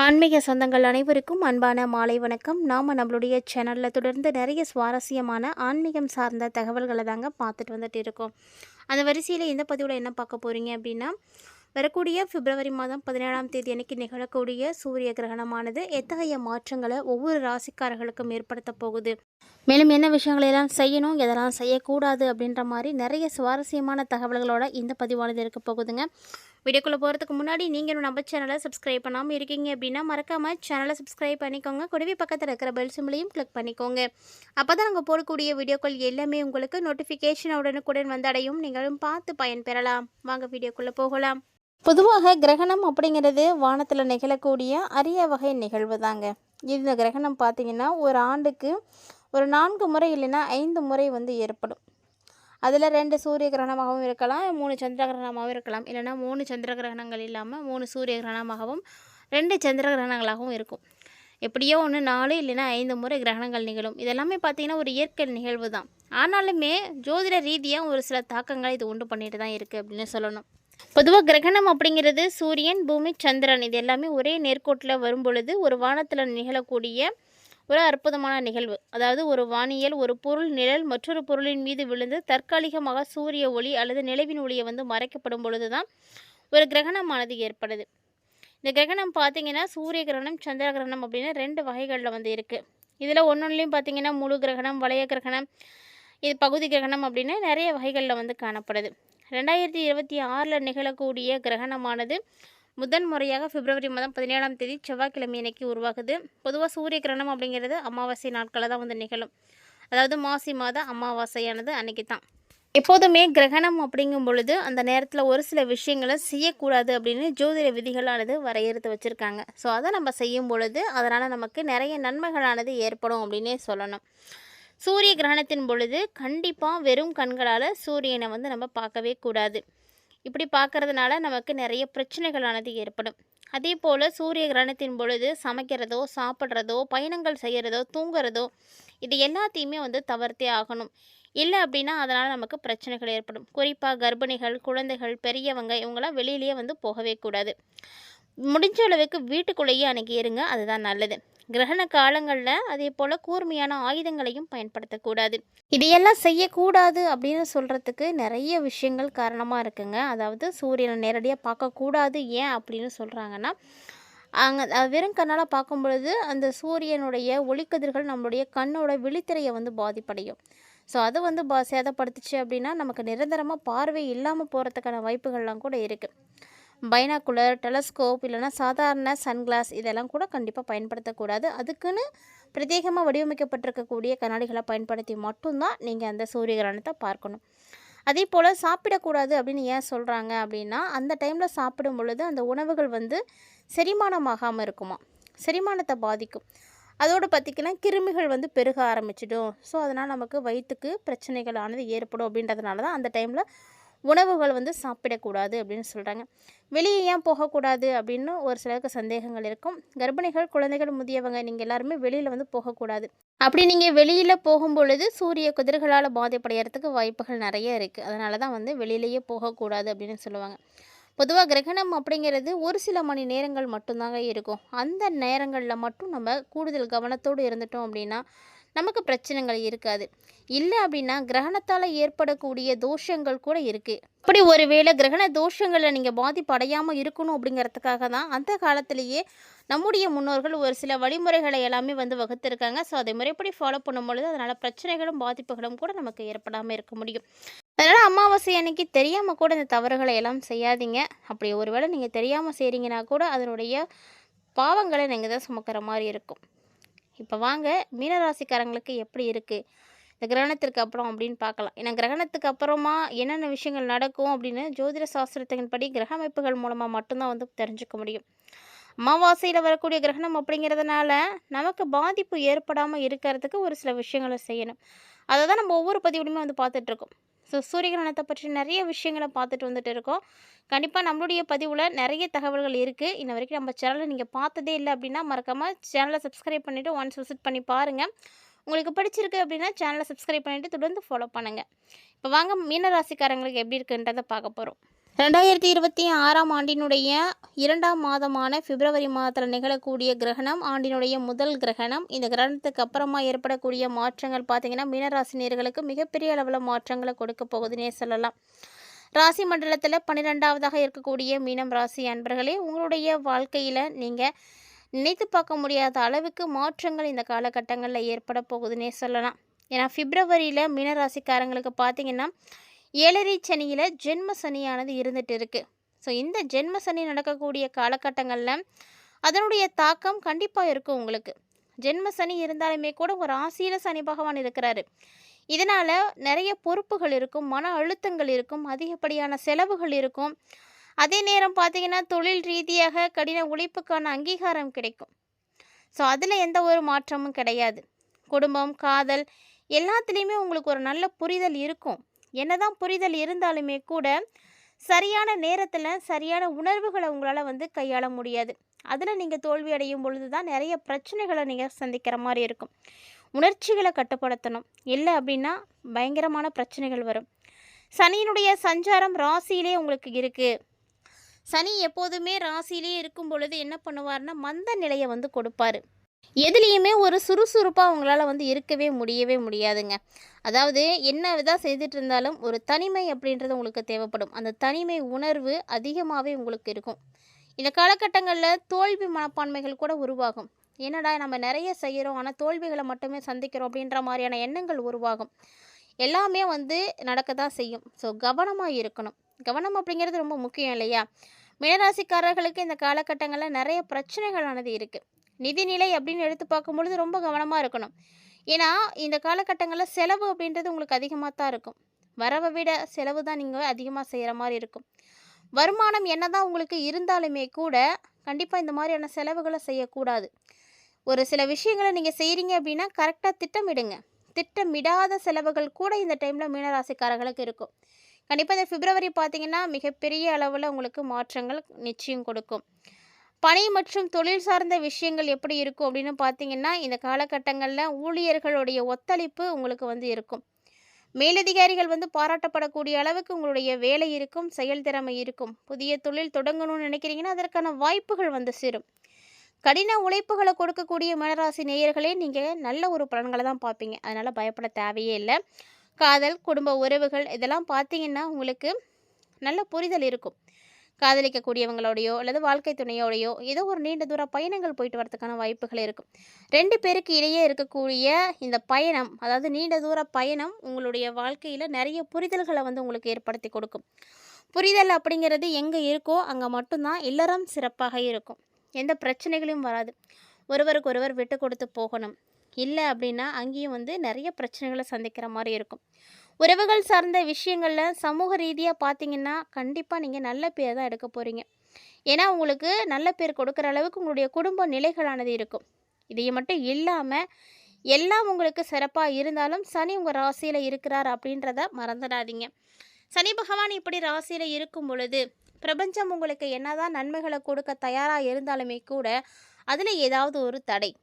ஆன்மீக சொந்தங்கள் அனைவருக்கும் அன்பான மாலை வணக்கம். நாம் நம்மளுடைய சேனலில் தொடர்ந்து நிறைய சுவாரஸ்யமான ஆன்மீகம் சார்ந்த தகவல்களை தாங்க பார்த்துட்டு வந்துட்டு இருக்கோம். அந்த வரிசையில் இந்த பதிவில் என்ன பார்க்க போகிறீங்க அப்படின்னா, வரக்கூடிய பிப்ரவரி மாதம் 17ஆம் தேதி அன்னைக்கு நிகழக்கூடிய சூரிய கிரகணமானது எத்தகைய மாற்றங்களை ஒவ்வொரு ராசிக்காரர்களுக்கும் ஏற்படுத்த போகுது, மேலும் என்ன விஷயங்களெல்லாம் செய்யணும், எதெல்லாம் செய்யக்கூடாது அப்படின்ற மாதிரி நிறைய சுவாரஸ்யமான தகவல்களோட இந்த பதிவானது இருக்க போகுதுங்க. வீடியோக்குள்ளே போகிறதுக்கு முன்னாடி நீங்கள் நம்ம சேனலை சப்ஸ்கிரைப் பண்ணாமல் இருக்கீங்க அப்படின்னா மறக்காமல் சேனலை சப்ஸ்கிரைப் பண்ணிக்கோங்க. கூடவே பக்கத்தில் இருக்கிற பெல் சிம்பிளையும் கிளிக் பண்ணிக்கோங்க. அப்போ தான் நாங்கள் போடக்கூடிய வீடியோக்கள் எல்லாமே உங்களுக்கு நோட்டிஃபிகேஷன் உடனுக்குடன் வந்தடையும், நீங்களும் பார்த்து பயன்பெறலாம். வாங்க வீடியோக்குள்ளே போகலாம். பொதுவாக கிரகணம் அப்படிங்கிறது வானத்தில் நிகழக்கூடிய அரிய வகை நிகழ்வு தாங்க. இந்த கிரகணம் பார்த்திங்கன்னா ஒரு ஆண்டுக்கு ஒரு 4 முறை இல்லைன்னா 5 முறை ஏற்படும். அதில் 2 சூரிய கிரகணமாகவும் இருக்கலாம், 3 சந்திர கிரகணமாகவும் இருக்கலாம், இல்லைனா 3 சந்திர கிரகணங்கள் இல்லாமல் 3 சூரிய கிரகணமாகவும் 2 சந்திர கிரகணங்களாகவும் இருக்கும். எப்படியோ ஒன்று 4 இல்லைனா 5 முறை கிரகணங்கள் நிகழும். இதெல்லாமே பார்த்திங்கன்னா ஒரு இயற்கை நிகழ்வு தான். ஆனாலுமே ஜோதிட ரீதியாக ஒரு சில தாக்கங்களை இது உண்டு பண்ணிட்டு தான் இருக்குது அப்படின்னு சொல்லணும். பொதுவாக கிரகணம் அப்படிங்கிறது சூரியன், பூமி, சந்திரன் இது எல்லாமே ஒரே நேர்கோட்டில் வரும் பொழுது ஒரு வானத்தில் நிகழக்கூடிய ஒரு அற்புதமான நிகழ்வு. அதாவது ஒரு வானியல் ஒரு பொருள் நிழல் மற்றொரு பொருளின் மீது விழுந்து தற்காலிகமாக சூரிய ஒளி அல்லது நிலவின் ஒளியை மறைக்கப்படும் பொழுது தான் ஒரு கிரகணமானது ஏற்படுது. இந்த கிரகணம் பார்த்திங்கன்னா சூரிய கிரகணம், சந்திர கிரகணம் அப்படின்னு 2 வகைகளில் இருக்குது. இதில் ஒன்றொன்றுலையும் பார்த்திங்கன்னா முழு கிரகணம், வளைய கிரகணம், இது பகுதி கிரகணம் அப்படின்னு நிறைய வகைகளில் காணப்படுது. 2026 நிகழக்கூடிய கிரகணமானது முதன் முறையாக பிப்ரவரி மாதம் 17ஆம் தேதி செவ்வாய்க்கிழமை அன்னைக்கு உருவாகுது. பொதுவாக சூரிய கிரகணம் அப்படிங்கிறது அமாவாசை நாட்களில் தான் நிகழும். அதாவது மாசி மாத அமாவாசையானது அன்னைக்கு தான். எப்போதுமே கிரகணம் அப்படிங்கும் பொழுது அந்த நேரத்தில் ஒரு சில விஷயங்களை செய்யக்கூடாது அப்படின்னு ஜோதிட விதிகளானது வரையறுத்து வச்சுருக்காங்க. ஸோ அதை நம்ம செய்யும் பொழுது அதனால் நமக்கு நிறைய நன்மைகளானது ஏற்படும் அப்படின்னே சொல்லணும். சூரிய கிரகணத்தின் பொழுது கண்டிப்பாக வெறும் கண்களால் சூரியனை நம்ம பார்க்கவே கூடாது. இப்படி பார்க்கறதுனால நமக்கு நிறைய பிரச்சனைகளானது ஏற்படும். அதே போல் சூரிய கிரகணத்தின் பொழுது சமைக்கிறதோ, சாப்பிட்றதோ, பயணங்கள் செய்கிறதோ, தூங்குறதோ இது எல்லாத்தையுமே தவிர்த்தே ஆகணும். இல்லை அப்படின்னா அதனால் நமக்கு பிரச்சனைகள் ஏற்படும். குறிப்பாக கர்ப்பிணிகள், குழந்தைகள், பெரியவங்க இவங்களாம் வெளியிலேயே போகவே கூடாது. முடிஞ்ச அளவுக்கு வீட்டுக்குள்ளேயே அன்றைக்கி இருங்க, அதுதான் நல்லது. கிரகண காலங்களில் அதே போல் கூர்மையான ஆயுதங்களையும் பயன்படுத்தக்கூடாது. இதையெல்லாம் செய்யக்கூடாது அப்படின்னு சொல்கிறதுக்கு நிறைய விஷயங்கள் காரணமாக இருக்குங்க. அதாவது சூரியனை நேரடியாக பார்க்கக்கூடாது. ஏன் அப்படின்னு சொல்கிறாங்கன்னா, அங்கே வெறும் கண்ணால் பார்க்கும் பொழுது அந்த சூரியனுடைய ஒளிக்கதிர்கள் நம்மளுடைய கண்ணோட விழித்திரையை பாதிப்படையும். ஸோ அது சேதப்படுத்துச்சு அப்படின்னா நமக்கு நிரந்தரமாக பார்வை இல்லாமல் போகிறதுக்கான வாய்ப்புகள்லாம் கூட இருக்குது. பைனாக்குலர், டெலஸ்கோப் இல்லைனா சாதாரண சன்கிளாஸ் இதெல்லாம் கூட கண்டிப்பாக பயன்படுத்தக்கூடாது. அதுக்குன்னு பிரத்யேகமாக வடிவமைக்கப்பட்டிருக்கக்கூடிய கண்ணாடிகளை பயன்படுத்தி மட்டும்தான் நீங்கள் அந்த சூரிய கிரகணத்தை பார்க்கணும். அதே போல் சாப்பிடக்கூடாது அப்படின்னு ஏன் சொல்கிறாங்க அப்படின்னா, அந்த டைமில் சாப்பிடும் பொழுது அந்த உணவுகள் செரிமானமாகாமல் இருக்குமா, செரிமானத்தை பாதிக்கும். அதோடு பார்த்திங்கன்னா கிருமிகள் பெருக ஆரம்பிச்சிடும். ஸோ அதனால் நமக்கு வயிற்றுக்கு பிரச்சனைகளானது ஏற்படும். அப்படின்றதுனால தான் அந்த டைமில் உணவுகள் சாப்பிடக்கூடாது அப்படின்னு சொல்கிறாங்க. வெளியே ஏன் போகக்கூடாது அப்படின்னு ஒரு சிலருக்கு சந்தேகங்கள் இருக்கும். கர்ப்பிணிகள், குழந்தைகள், முதியவங்க நீங்கள் எல்லாருமே வெளியில் போகக்கூடாது. அப்படி நீங்கள் வெளியில் போகும்பொழுது சூரிய கதிர்களால் பாதிப்படைகிறதுக்கு வாய்ப்புகள் நிறைய இருக்குது. அதனால தான் வெளியிலேயே போகக்கூடாது அப்படின்னு சொல்லுவாங்க. பொதுவாக கிரகணம் அப்படிங்கிறது ஒரு சில மணி நேரங்கள் மட்டும்தாங்க இருக்கும். அந்த நேரங்களில் மட்டும் நம்ம கூடுதல் கவனத்தோடு இருந்துட்டோம் அப்படின்னா நமக்கு பிரச்சனைகள் இருக்காது. இல்லை அப்படின்னா கிரகணத்தால் ஏற்படக்கூடிய தோஷங்கள் கூட இருக்குது. அப்படி ஒருவேளை கிரகண தோஷங்களை நீங்கள் பாதிப்பு அடையாமல் இருக்கணும் அப்படிங்கிறதுக்காக தான் அந்த காலத்திலேயே நம்முடைய முன்னோர்கள் ஒரு சில வழிமுறைகளை எல்லாமே வகுத்திருக்காங்க. ஸோ அதை முறைப்படி ஃபாலோ பண்ணும் பொழுது அதனால் பிரச்சனைகளும் பாதிப்புகளும் கூட நமக்கு ஏற்படாமல் இருக்க முடியும். அதனால் அமாவாசை அன்னைக்கு தெரியாமல் கூட இந்த தவறுகளை எல்லாம் செய்யாதீங்க. அப்படி ஒருவேளை நீங்கள் தெரியாமல் செய்கிறீங்கன்னா கூட அதனுடைய பாவங்களை நீங்கள் தான் சுமக்கிற மாதிரி இருக்கும். இப்போ வாங்க மீனராசிக்காரங்களுக்கு எப்படி இருக்குது இந்த கிரகணத்திற்கு அப்புறம் அப்படின்னு பார்க்கலாம். ஏன்னா கிரகணத்துக்கு அப்புறமா என்னென்ன விஷயங்கள் நடக்கும் அப்படின்னு ஜோதிட சாஸ்திரத்தின்படி கிரக அமைப்புகள் மூலமாக மட்டும்தான் தெரிஞ்சுக்க முடியும். அமாவாசையில் வரக்கூடிய கிரகணம் அப்படிங்கிறதுனால நமக்கு பாதிப்பு ஏற்படாமல் இருக்கிறதுக்கு ஒரு சில விஷயங்களை செய்யணும். அதை தான் நம்ம ஒவ்வொரு பதிவுலையுமே பார்த்துட்ருக்கோம். ஸோ சூரிய கிரகணத்தை பற்றி நிறைய விஷயங்களை பார்த்துட்டு வந்துட்டு இருக்கோம். கண்டிப்பாக நம்மளுடைய பதிவில் நிறைய தகவல்கள் இருக்குது. இன்ன வரைக்கும் நம்ம சேனலை நீங்கள் பார்த்ததே இல்லை அப்படின்னா மறக்காமல் சேனலை சப்ஸ்கிரைப் பண்ணிவிட்டு ஒன்ஸ் விசிட் பண்ணி பாருங்கள். உங்களுக்கு பிடிச்சிருக்கு அப்படின்னா சேனலை சப்ஸ்கிரைப் பண்ணிவிட்டு தொடர்ந்து ஃபாலோ பண்ணுங்கள். இப்போ வாங்க மீனராசிக்காரங்களுக்கு எப்படி இருக்குன்றதை பார்க்க போகிறோம். 2026ஆம் ஆண்டினுடைய 2ஆம் மாதமான பிப்ரவரி மாதத்தில் நிகழக்கூடிய கிரகணம் ஆண்டினுடைய முதல் கிரகணம். இந்த கிரகணத்துக்கு அப்புறமா ஏற்படக்கூடிய மாற்றங்கள் பார்த்திங்கன்னா மீனராசினியர்களுக்கு மிகப்பெரிய அளவில் மாற்றங்களை கொடுக்க போகுதுன்னே சொல்லலாம். ராசி மண்டலத்தில் 12ஆவதாக இருக்கக்கூடிய மீனம் ராசி அன்பர்களே, உங்களுடைய வாழ்க்கையில் நீங்கள் நினைத்து பார்க்க முடியாத அளவுக்கு மாற்றங்கள் இந்த காலகட்டங்களில் ஏற்பட போகுதுன்னே சொல்லலாம். ஏன்னா பிப்ரவரியில் மீனராசிக்காரங்களுக்கு பார்த்திங்கன்னா 7.5 சனியில் ஜென்ம சனியானது இருந்துகிட்டு இருக்குது. ஸோ இந்த ஜென்ம சனி நடக்கக்கூடிய காலகட்டங்களில் அதனுடைய தாக்கம் கண்டிப்பாக இருக்கும் உங்களுக்கு. ஜென்ம சனி இருந்தாலுமே கூட ஒரு ராசியில் சனி பகவான் இருக்கிறாரு. இதனால் நிறைய பொறுப்புகள் இருக்கும், மன அழுத்தங்கள் இருக்கும், அதிகப்படியான செலவுகள் இருக்கும். அதே நேரம் பார்த்திங்கன்னா தொழில் ரீதியாக கடின உழைப்புக்கான அங்கீகாரம் கிடைக்கும். ஸோ அதில் எந்த ஒரு மாற்றமும் கிடையாது. குடும்பம், காதல் எல்லாத்துலேயுமே உங்களுக்கு ஒரு நல்ல புரிதல் இருக்கும். என்னதான் புரிதல் இருந்தாலுமே கூட சரியான நேரத்தில் சரியான உணர்வுகளை உங்களால் கையாள முடியாது. அதில் நீங்கள் தோல்வி அடையும் பொழுது தான் நிறைய பிரச்சனைகளை நீங்கள் சந்திக்கிற மாதிரி இருக்கும். உணர்ச்சிகளை கட்டுப்படுத்தணும், இல்லை அப்படின்னா பயங்கரமான பிரச்சனைகள் வரும். சனியினுடைய சஞ்சாரம் ராசியிலே உங்களுக்கு இருக்குது. சனி எப்போதுமே ராசியிலே இருக்கும் பொழுது என்ன பண்ணுவார்னா மந்த நிலையை கொடுப்பார். எதுலேயுமே ஒரு சுறுசுறுப்பாக உங்களால் இருக்கவே முடியாதுங்க. அதாவது என்ன தான் செய்துட்டு இருந்தாலும் ஒரு தனிமை அப்படின்றது உங்களுக்கு தேவைப்படும். அந்த தனிமை உணர்வு அதிகமாகவே உங்களுக்கு இருக்கும். இந்த காலகட்டங்களில் தோல்வி மனப்பான்மைகள் கூட உருவாகும். என்னடா நம்ம நிறைய செய்கிறோம், ஆனால் தோல்விகளை மட்டுமே சந்திக்கிறோம் அப்படின்ற மாதிரியான எண்ணங்கள் உருவாகும். எல்லாமே நடக்க தான் செய்யும். ஸோ கவனமாக இருக்கணும். கவனம் அப்படிங்கிறது ரொம்ப முக்கியம் இல்லையா? மீனராசிக்காரர்களுக்கு இந்த காலகட்டங்களில் நிறைய பிரச்சனைகளானது இருக்குது. நிதிநிலை அப்படின்னு எடுத்து பார்க்கும்பொழுது ரொம்ப கவனமாக இருக்கணும். ஏன்னா இந்த காலகட்டங்களில் செலவு அப்படின்றது உங்களுக்கு அதிகமாக தான் இருக்கும். வரவை விட செலவு தான் நீங்கள் அதிகமாக செய்கிற மாதிரி இருக்கும். வருமானம் என்ன தான் உங்களுக்கு இருந்தாலுமே கூட கண்டிப்பாக இந்த மாதிரியான செலவுகளை செய்யக்கூடாது. ஒரு சில விஷயங்களை நீங்கள் செய்கிறீங்க அப்படின்னா கரெக்டாக திட்டமிடுங்க. திட்டமிடாத செலவுகள் கூட இந்த டைமில் மீனராசிக்காரர்களுக்கு இருக்கும். கண்டிப்பாக இந்த பிப்ரவரி பார்த்திங்கன்னா மிகப்பெரிய அளவில் உங்களுக்கு மாற்றங்கள் நிச்சயம் கொடுக்கும். பணி மற்றும் தொழில் சார்ந்த விஷயங்கள் எப்படி இருக்கும் அப்படின்னு பார்த்தீங்கன்னா இந்த காலகட்டங்களில் ஊழியர்களுடைய ஒத்துழைப்பு உங்களுக்கு இருக்கும். மேலதிகாரிகள் பாராட்டப்படக்கூடிய அளவுக்கு உங்களுடைய வேலை இருக்கும், செயல்திறமை இருக்கும். புதிய தொழில் தொடங்கணும்னு நினைக்கிறீங்கன்னா அதற்கான வாய்ப்புகள் சேரும். கடின உழைப்புகளை கொடுக்கக்கூடிய மீனராசி நேயர்களே நீங்கள் நல்ல ஒரு பலன்களை தான் பார்ப்பீங்க. அதனால் பயப்பட தேவையே இல்லை. காதல், குடும்ப உறவுகள் இதெல்லாம் பார்த்தீங்கன்னா உங்களுக்கு நல்ல புரிதல் இருக்கும். காதலிக்கக்கூடியவங்களோடையோ அல்லது வாழ்க்கை துணையோடையோ ஏதோ ஒரு நீண்ட தூர பயணங்கள் போயிட்டு வரதுக்கான வாய்ப்புகள் இருக்கும். 2 பேருக்கு இடையே இருக்கக்கூடிய இந்த பயணம், அதாவது நீண்ட தூர பயணம் உங்களுடைய வாழ்க்கையில் நிறைய புரிதல்களை உங்களுக்கு ஏற்படுத்தி கொடுக்கும். புரிதல் அப்படிங்கிறது எங்கே இருக்கோ அங்கே மட்டும்தான் இல்லறம் சிறப்பாக இருக்கும். எந்த பிரச்சனைகளையும் வராது. ஒருவருக்கு ஒருவர் விட்டு கொடுத்து போகணும். இல்லை அப்படின்னா அங்கேயும் நிறைய பிரச்சனைகளை சந்திக்கிற மாதிரி இருக்கும். உறவுகள் சார்ந்த விஷயங்களில் சமூக ரீதியாக பார்த்தீங்கன்னா கண்டிப்பாக நீங்கள் நல்ல பேர் தான் எடுக்க போகிறீங்க. ஏன்னா உங்களுக்கு நல்ல பேர் கொடுக்குற அளவுக்கு உங்களுடைய குடும்ப நிலைகளானது இருக்கும். இதை மட்டும் இல்லாமல் எல்லாம் உங்களுக்கு சிறப்பாக இருந்தாலும் சனி உங்கள் ராசியில் இருக்கிறார் அப்படின்றத மறந்துடாதீங்க. சனி பகவான் இப்படி ராசியில் இருக்கும் பொழுது பிரபஞ்சம் உங்களுக்கு என்னதான் நன்மைகளை கொடுக்க தயாராக இருந்தாலுமே கூட அதில் ஏதாவது ஒரு தடை.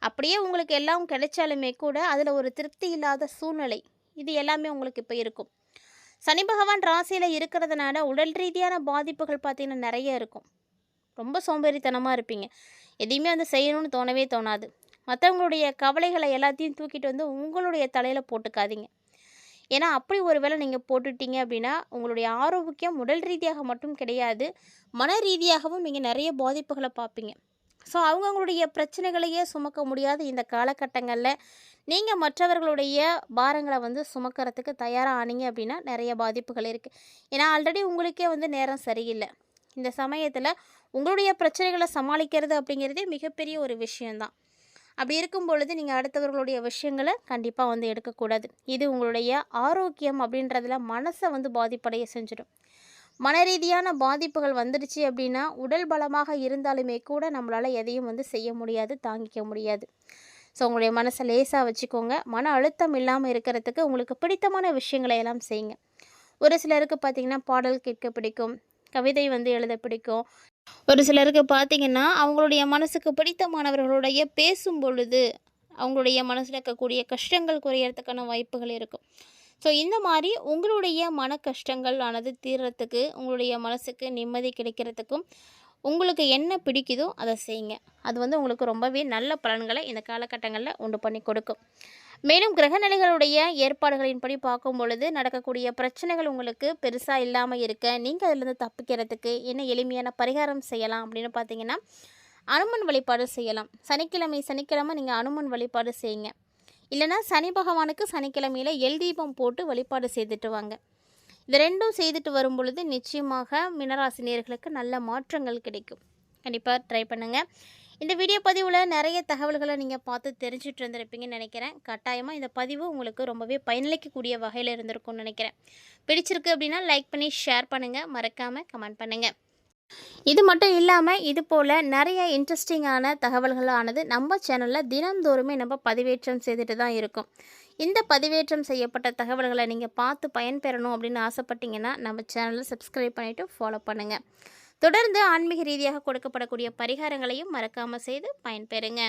அப்படியே உங்களுக்கு எல்லாம் கிடைச்சாலுமே கூட அதில் ஒரு திருப்தி இல்லாத சூழ்நிலை, இது எல்லாமே உங்களுக்கு இப்போ இருக்கும். சனி பகவான் ராசியில் இருக்கிறதுனால உடல் ரீதியான பாதிப்புகள் பார்த்திங்கன்னா நிறைய இருக்கும். ரொம்ப சோம்பேறித்தனமாக இருப்பீங்க. எதையுமே செய்யணும்னு தோணவே தோணாது. மற்றவங்களுடைய கவலைகளை எல்லாத்தையும் தூக்கிட்டு உங்களுடைய தலையில் போட்டுக்காதீங்க. ஏன்னா அப்படி ஒரு வேளை நீங்கள் போட்டுட்டீங்க அப்படின்னா உங்களுடைய ஆரோக்கியம் உடல் ரீதியாக மட்டும் கிடையாது, மன ரீதியாகவும் நீங்கள் நிறைய பாதிப்புகளை பார்ப்பீங்க. ஸோ அவங்களுடைய பிரச்சனைகளையே சுமக்க முடியாத இந்த காலகட்டங்களில் நீங்கள் மற்றவர்களுடைய பாரங்களை சுமக்கிறதுக்கு தயாராக ஆனீங்க அப்படின்னா நிறைய பாதிப்புகள் இருக்குது. ஏன்னா ஆல்ரெடி உங்களுக்கே நேரம் சரியில்லை. இந்த சமயத்தில் உங்களுடைய பிரச்சனைகளை சமாளிக்கிறது அப்படிங்கிறதே மிகப்பெரிய ஒரு விஷயந்தான். அப்படி இருக்கும் பொழுது நீங்கள் அடுத்தவர்களுடைய விஷயங்களை கண்டிப்பாக எடுக்கக்கூடாது. இது உங்களுடைய ஆரோக்கியம் அப்படின்றதுல மனசை பாதிப்படைய செஞ்சிடும். மன ரீதியான பாதிப்புகள் வந்துடுச்சு அப்படின்னா உடல் பலமாக இருந்தாலுமே கூட நம்மளால் எதையும் செய்ய முடியாது, தாங்கிக்க முடியாது. ஸோ உங்களுடைய மனசை லேசாக வச்சுக்கோங்க. மன அழுத்தம் இல்லாமல் இருக்கிறதுக்கு உங்களுக்கு பிடித்தமான விஷயங்களை எல்லாம் செய்யுங்க. ஒரு சிலருக்கு பார்த்திங்கன்னா பாடல் கேட்க பிடிக்கும், கவிதை எழுத பிடிக்கும். ஒரு சிலருக்கு பார்த்திங்கன்னா அவங்களுடைய மனசுக்கு பிடித்தமானவர்களுடைய பேசும் பொழுது அவங்களுடைய மனசில் இருக்கக்கூடிய கஷ்டங்கள் குறையறதுக்கான வாய்ப்புகள் இருக்கும். ஸோ இந்த மாதிரி உங்களுடைய மன கஷ்டங்கள் ஆனது தீர்றதுக்கு, உங்களுடைய மனசுக்கு நிம்மதி கிடைக்கிறதுக்கும் உங்களுக்கு என்ன பிடிக்குதோ அதை செய்யுங்க. அது உங்களுக்கு ரொம்பவே நல்ல பலன்களை இந்த காலகட்டங்களில் உண்டு பண்ணி கொடுக்கும். மேலும் கிரகநிலைகளுடைய ஏற்பாடுகளின்படி பார்க்கும் பொழுது நடக்கக்கூடிய பிரச்சனைகள் உங்களுக்கு பெருசாக இல்லாமல் இருக்க, நீங்கள் அதிலிருந்து தப்பிக்கிறதுக்கு என்ன எளிமையான பரிகாரம் செய்யலாம் அப்படின்னு பார்த்தீங்கன்னா, அனுமன் வழிபாடு செய்யலாம். சனிக்கிழமை நீங்கள் அனுமன் வழிபாடு செய்யுங்க. இல்லைனா சனி பகவானுக்கு சனிக்கிழமையில் எல் தீபம் போட்டு வழிபாடு செய்துட்டு வாங்க. இது ரெண்டும் செய்துட்டு வரும் பொழுது நிச்சயமாக மீனராசினியர்களுக்கு நல்ல மாற்றங்கள் கிடைக்கும். கண்டிப்பாக ட்ரை பண்ணுங்கள். இந்த வீடியோ பதிவில் நிறைய தகவல்களை நீங்கள் பார்த்து தெரிஞ்சுட்டு இருந்திருப்பீங்கன்னு நினைக்கிறேன். கட்டாயமாக இந்த பதிவு உங்களுக்கு ரொம்பவே பயனளிக்கக்கூடிய வகையில் இருந்திருக்கும்னு நினைக்கிறேன். பிடிச்சிருக்கு அப்படின்னா லைக் பண்ணி ஷேர் பண்ணுங்கள், மறக்காமல் கமெண்ட் பண்ணுங்கள். இது மட்டும் இல்லாமல் இது போல் நிறைய இன்ட்ரெஸ்டிங்கான தகவல்களானது நம்ம சேனலில் தினந்தோறுமே நம்ம பதிவேற்றம் செய்துட்டு தான் இருக்கோம். இந்த பதிவேற்றம் செய்யப்பட்ட தகவல்களை நீங்கள் பார்த்து பயன்பெறணும் அப்படின்னு ஆசைப்பட்டீங்கன்னா நம்ம சேனலை சப்ஸ்கிரைப் பண்ணிவிட்டு ஃபாலோ பண்ணுங்கள். தொடர்ந்து ஆன்மீக ரீதியாக கொடுக்கப்படக்கூடிய பரிகாரங்களையும் மறக்காமல் செய்து பயன்பெறுங்க.